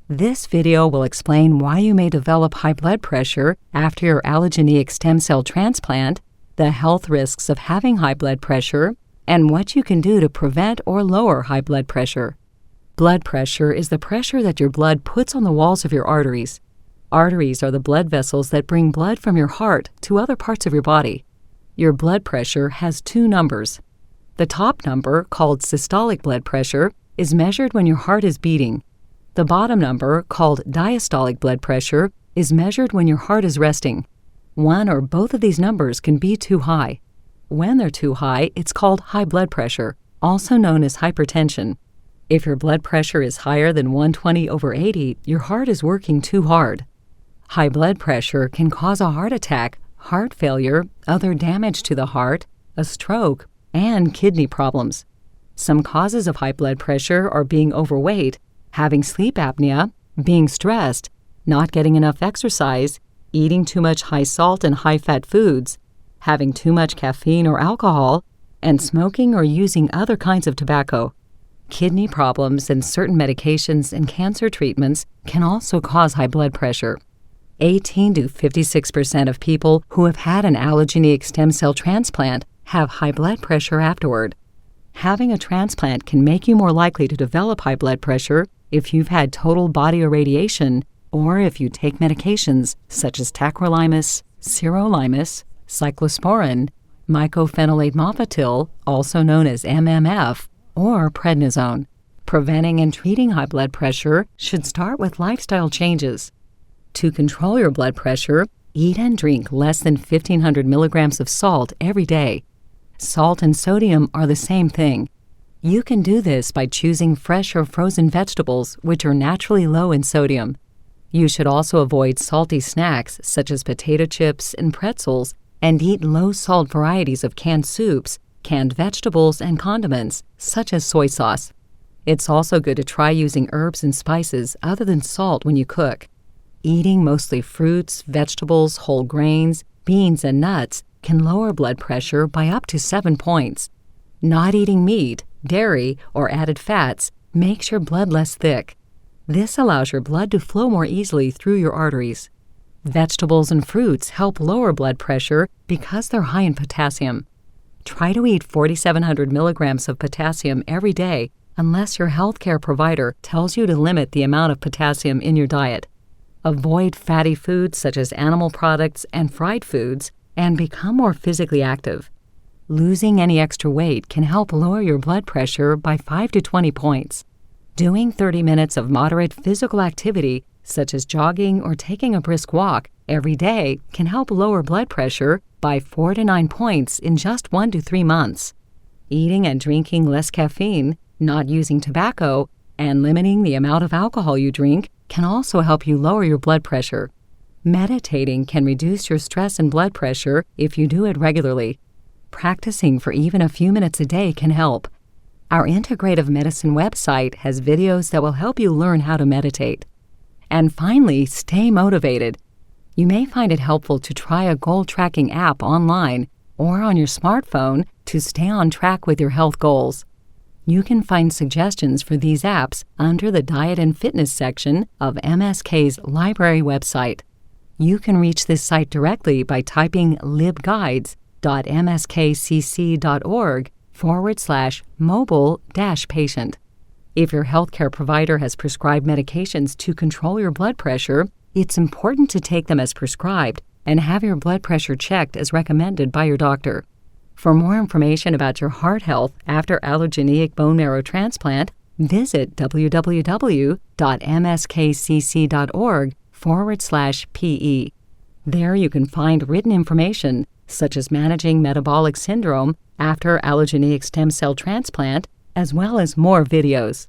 This video will explain why you may develop high blood pressure after your allogeneic stem cell transplant, the health risks of having high blood pressure, and what you can do to prevent or lower high blood pressure. Blood pressure is the pressure that your blood puts on the walls of your arteries. Arteries are the blood vessels that bring blood from your heart to other parts of your body. Your blood pressure has two numbers. The top number, called systolic blood pressure, is measured when your heart is beating. The bottom number, called diastolic blood pressure, is measured when your heart is resting. One or both of these numbers can be too high. When they're too high, it's called high blood pressure, also known as hypertension. If your blood pressure is higher than 120/80, your heart is working too hard. High blood pressure can cause a heart attack, heart failure, other damage to the heart, a stroke, and kidney problems. Some causes of high blood pressure are being overweight, having sleep apnea, being stressed, not getting enough exercise, eating too much high salt and high fat foods, having too much caffeine or alcohol, and smoking or using other kinds of tobacco. Kidney problems and certain medications and cancer treatments can also cause high blood pressure. 18 to 56% of people who have had an allogeneic stem cell transplant have high blood pressure afterward. Having a transplant can make you more likely to develop high blood pressure if you've had total body irradiation or if you take medications such as tacrolimus, sirolimus, cyclosporin, mycophenolate mofetil, also known as MMF, or prednisone. Preventing and treating high blood pressure should start with lifestyle changes. To control your blood pressure, eat and drink less than 1,500 milligrams of salt every day. Salt and sodium are the same thing. You can do this by choosing fresh or frozen vegetables, which are naturally low in sodium. You should also avoid salty snacks such as potato chips and pretzels, and eat low-salt varieties of canned soups, canned vegetables, and condiments, such as soy sauce. It's also good to try using herbs and spices other than salt when you cook. Eating mostly fruits, vegetables, whole grains, beans, and nuts can lower blood pressure by up to 7 points. Not eating meat, dairy, or added fats makes your blood less thick. This allows your blood to flow more easily through your arteries. Vegetables and fruits help lower blood pressure because they're high in potassium. Try to eat 4,700 milligrams of potassium every day unless your healthcare provider tells you to limit the amount of potassium in your diet. Avoid fatty foods such as animal products and fried foods, and become more physically active. Losing any extra weight can help lower your blood pressure by 5 to 20 points. Doing 30 minutes of moderate physical activity, such as jogging or taking a brisk walk, every day can help lower blood pressure by 4 to 9 points in just 1 to 3 months. Eating and drinking less caffeine, not using tobacco, and limiting the amount of alcohol you drink can also help you lower your blood pressure. Meditating can reduce your stress and blood pressure if you do it regularly. Practicing for even a few minutes a day can help. Our integrative medicine website has videos that will help you learn how to meditate. And finally, stay motivated. You may find it helpful to try a goal tracking app online or on your smartphone to stay on track with your health goals. You can find suggestions for these apps under the Diet and Fitness section of MSK's library website. You can reach this site directly by typing libguides.mskcc.org/mobile-patient. If your healthcare provider has prescribed medications to control your blood pressure, it's important to take them as prescribed and have your blood pressure checked as recommended by your doctor. For more information about your heart health after allogeneic bone marrow transplant, visit www.mskcc.org/PE. There you can find written information such as managing metabolic syndrome after allogeneic stem cell transplant, as well as more videos.